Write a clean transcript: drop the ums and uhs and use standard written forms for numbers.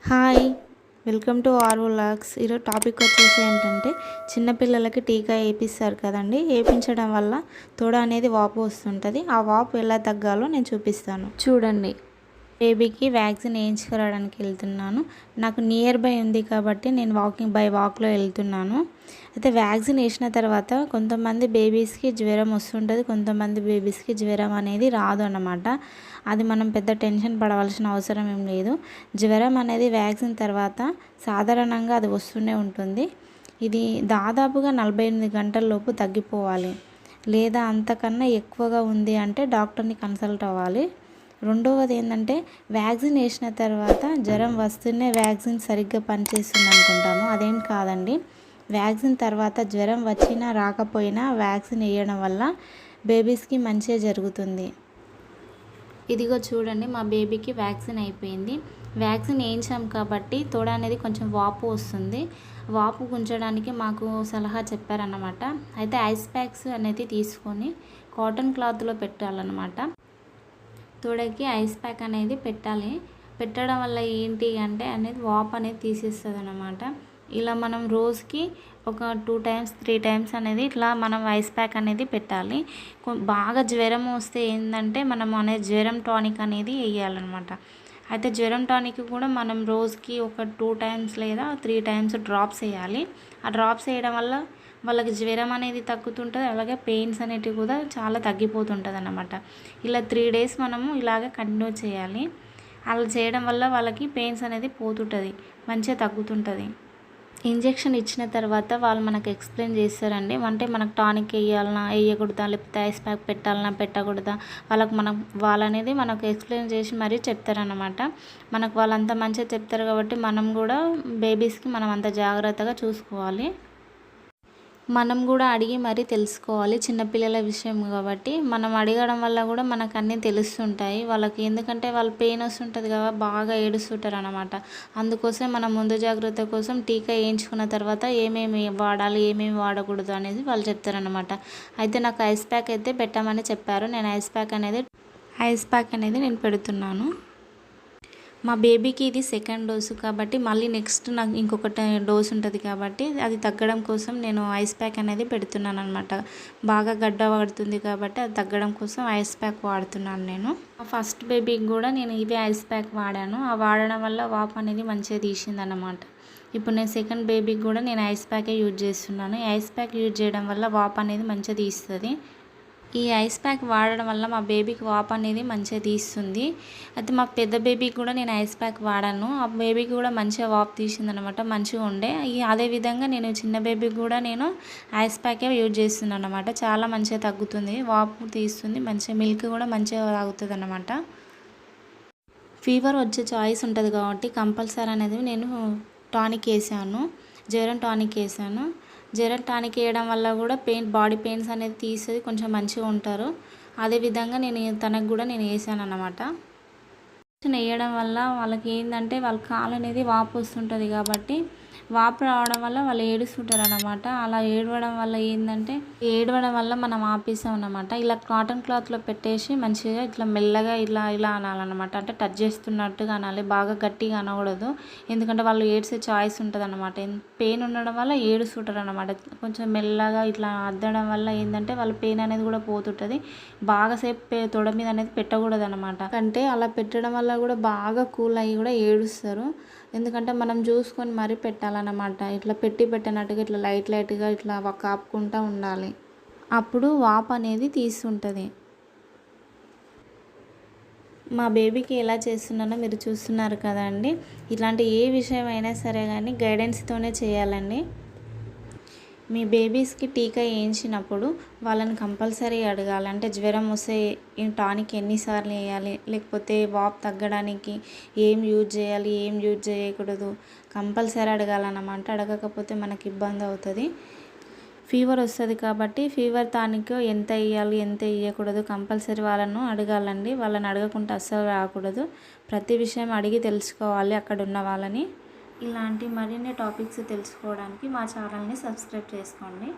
Hi, welcome to our vlogs. ఈరోజు topic వచ్చేసి ఏంటంటే చిన్నపిల్లలకి టీకా వేయిస్తారు కదండి. వేయించడం వల్ల తొడ అనేది వాపు వస్తుంటుంది. ఆ వాపు ఎలా తగ్గాలో నేను చూపిస్తాను చూడండి. బేబీకి వ్యాక్సిన్ వేయించుకురావడానికి వెళ్తున్నాను. నాకు నియర్ బై ఉంది కాబట్టి నేను వాక్లో వెళ్తున్నాను. అయితే వ్యాక్సిన్ వేసిన తర్వాత కొంతమంది బేబీస్కి జ్వరం వస్తుంటుంది, కొంతమంది బేబీస్కి జ్వరం అనేది రాదు అన్నమాట. అది మనం పెద్ద టెన్షన్ పడవలసిన అవసరం ఏం లేదు. జ్వరం అనేది వ్యాక్సిన్ తర్వాత సాధారణంగా అది వస్తూనే ఉంటుంది. ఇది దాదాపుగా 48 గంటల లోపు తగ్గిపోవాలి, లేదా అంతకన్నా ఎక్కువగా ఉంది అంటే డాక్టర్ని కన్సల్ట్ అవ్వాలి. రెండవది ఏంటంటే వ్యాక్సిన్ వేసిన తర్వాత జ్వరం వస్తూనే వ్యాక్సిన్ సరిగ్గా పనిచేస్తుంది అనుకుంటాము. అదేం కాదండి. వ్యాక్సిన్ తర్వాత జ్వరం వచ్చినా రాకపోయినా వ్యాక్సిన్ వేయడం వల్ల బేబీస్కి మంచిగా జరుగుతుంది. ఇదిగో చూడండి, మా బేబీకి వ్యాక్సిన్ అయిపోయింది. వ్యాక్సిన్ వేయించాం కాబట్టి తొడ అనేది కొంచెం వాపు వస్తుంది. వాపు గుంచడానికి మాకు సలహా చెప్పారన్నమాట. అయితే ఐస్ ప్యాక్స్ అనేది తీసుకొని కాటన్ క్లాత్లో పెట్టాలన్నమాట. తొడకి ఐస్ ప్యాక్ అనేది పెట్టాలి. పెట్టడం వల్ల ఏంటి అంటే వాపు అనేది తీసేస్తుంది అన్నమాట. ఇలా మనం రోజుకి ఒక 2 times 3 times అనేది ఇట్లా మనం ఐస్ ప్యాక్ అనేది పెట్టాలి. బాగా జ్వరం వస్తే ఏంటంటే మనం జ్వరం టానిక్ అనేది వేయాలన్నమాట. అయితే జ్వరం టానిక్ కూడా మనం రోజుకి ఒక 2 times లేదా 3 times డ్రాప్స్ వేయాలి. ఆ డ్రాప్స్ వేయడం వల్ల వాళ్ళకి జ్వరం అనేది తగ్గుతుంటుంది, అలాగే పెయిన్స్ అనేటివి కూడా చాలా తగ్గిపోతుంటుంది అన్నమాట. ఇలా 3 days మనము ఇలాగే కంటిన్యూ చేయాలి. అలా చేయడం వల్ల వాళ్ళకి పెయిన్స్ అనేది పోతుంటుంది, మంచిగా తగ్గుతుంటుంది. ఇంజెక్షన్ ఇచ్చిన తర్వాత వాళ్ళు మనకు ఎక్స్ప్లెయిన్ చేస్తారండి. అంటే మనకు టానిక్ వేయాలన్నా వేయకూడదా, లేకపోతే ఐస్ ప్యాక్ పెట్టాలన్నా పెట్టకూడదా, వాళ్ళనేది మనకు ఎక్స్ప్లెయిన్ చేసి మరీ చెప్తారన్నమాట. మనకు వాళ్ళంతా మంచిగా చెప్తారు కాబట్టి మనం కూడా బేబీస్కి మనం అంత జాగ్రత్తగా చూసుకోవాలి. మనం కూడా అడిగి మరీ తెలుసుకోవాలి. చిన్నపిల్లల విషయం కాబట్టి మనం అడగడం వల్ల కూడా మనకు అన్నీ తెలుస్తుంటాయి వాళ్ళకి. ఎందుకంటే వాళ్ళు పెయిన్ వస్తుంటుంది కదా, బాగా ఏడుస్తుంటారు అన్నమాట. అందుకోసం మనం ముందు జాగ్రత్త కోసం టీకా వేయించుకున్న తర్వాత ఏమేమి వాడాలి, ఏమేమి వాడకూడదు అనేది వాళ్ళు చెప్తారనమాట. అయితే నాకు ఐస్ ప్యాక్ అయితే పెట్టమని చెప్పారు. నేను ఐస్ ప్యాక్ అనేది నేను పెడుతున్నాను. మా బేబీకి ఇది 2nd డోసు కాబట్టి మళ్ళీ నెక్స్ట్ నాకు ఇంకొక డోస్ ఉంటుంది కాబట్టి అది తగ్గడం కోసం నేను ఐస్ ప్యాక్ అనేది పెడుతున్నాను అనమాట. బాగా గడ్డ పడుతుంది కాబట్టి అది తగ్గడం కోసం ఐస్ ప్యాక్ వాడుతున్నాను నేను. ఫస్ట్ బేబీకి కూడా నేను ఇదే ఐస్ ప్యాక్ వాడాను. ఆ వాడడం వల్ల వాపు అనేది మంచిగా తీసింది అన్నమాట. ఇప్పుడు నేను 2nd బేబీకి కూడా నేను ఐస్ ప్యాకే యూజ్ చేస్తున్నాను. ఈ ఐస్ ప్యాక్ యూజ్ చేయడం వల్ల వాపు అనేది మంచిగా తీస్తుంది. ఈ ఐస్ ప్యాక్ వాడడం వల్ల మా బేబీకి వాపు అనేది మంచిగా తీస్తుంది. అయితే మా పెద్ద బేబీకి కూడా నేను ఐస్ ప్యాక్ వాడాను. ఆ బేబీకి కూడా మంచిగా వాపు తీసింది అనమాట, మంచిగా ఉండే. అదేవిధంగా నేను చిన్న బేబీకి కూడా నేను ఐస్ ప్యాకే యూజ్ చేస్తున్నాను అనమాట. చాలా మంచిగా తగ్గుతుంది, వాపు తీస్తుంది, మంచిగా మిల్క్ కూడా మంచిగా తాగుతుంది అనమాట. ఫీవర్ వచ్చే చాయిస్ ఉంటుంది కాబట్టి కంపల్సరీ అనేది నేను టానిక్ వేసాను, జ్వరం టానిక్ వేసాను. జ్వరం టానిక్ వేయడం వల్ల కూడా బాడీ పెయిన్స్ అనేది తీసేది, కొంచెం మంచిగా ఉంటారు. అదేవిధంగా తనకు కూడా నేను వేసాను అన్నమాట. వేయడం వల్ల వాళ్ళకి ఏంటంటే వాళ్ళ కాలు అనేది వాపు వస్తుంటుంది కాబట్టి వాపు రావడం వల్ల వాళ్ళు ఏడుస్తుంటారు అన్నమాట. అలా ఏడవడం వల్ల మనం ఆపేసాం అన్నమాట. ఇలా కాటన్ క్లాత్లో పెట్టేసి మంచిగా ఇట్లా మెల్లగా ఇలా ఇలా అనాలన్నమాట. అంటే టచ్ చేస్తున్నట్టుగా అనాలి, బాగా గట్టిగా అనకూడదు. ఎందుకంటే వాళ్ళు ఏడ్చే చాయిస్ ఉంటుంది అన్నమాట. పెయిన్ ఉండడం వల్ల ఏడుస్తుంటారు అన్నమాట. కొంచెం మెల్లగా ఇట్లా అద్దడం వల్ల ఏంటంటే వాళ్ళ పెయిన్ అనేది కూడా పోతుంటుంది. బాగాసేపు తొడ మీద అనేది పెట్టకూడదు అన్నమాట. అంటే అలా పెట్టడం వల్ల కూడా బాగా కూల్ అయ్యి కూడా ఏడుస్తారు. ఎందుకంటే మనం చూసుకొని మరీ పెట్టాలన్నమాట. ఇట్లా పెట్టినట్టుగా ఇట్లా లైట్గా ఇట్లా కాపుకుంటూ ఉండాలి. అప్పుడు వాపు అనేది తీస్తుంటుంది. మా బేబీకి ఎలా చేస్తున్నానో మీరు చూస్తున్నారు కదండి. ఇలాంటి ఏ విషయం అయినా సరే కానీ గైడెన్స్తోనే చేయాలండి. మీ బేబీస్కి టీకా వేయించినప్పుడు వాళ్ళని కంపల్సరీ అడగాలి. అంటే జ్వరం వస్తే టానిక్ ఎన్నిసార్లు వేయాలి, లేకపోతే వాపు తగ్గడానికి ఏం యూజ్ చేయాలి, ఏం యూజ్ చేయకూడదు కంపల్సరీ అడగాలన్నమాట. అడగకపోతే మనకి ఇబ్బంది అవుతుంది. ఫీవర్ వస్తుంది కాబట్టి ఫీవర్ టానిక్ ఎంత వేయాలి, ఎంత వేయకూడదు కంపల్సరీ వాళ్ళను అడగాలండి. వాళ్ళని అడగకుండా అస్సలు రాకూడదు. ప్రతి విషయం అడిగి తెలుసుకోవాలి అక్కడ ఉన్న వాళ్ళని. ఇలాంటి మరిన్ని టాపిక్స్ తెలుసుకోవడానికి మా ఛానల్ని సబ్స్క్రైబ్ చేసుకోండి.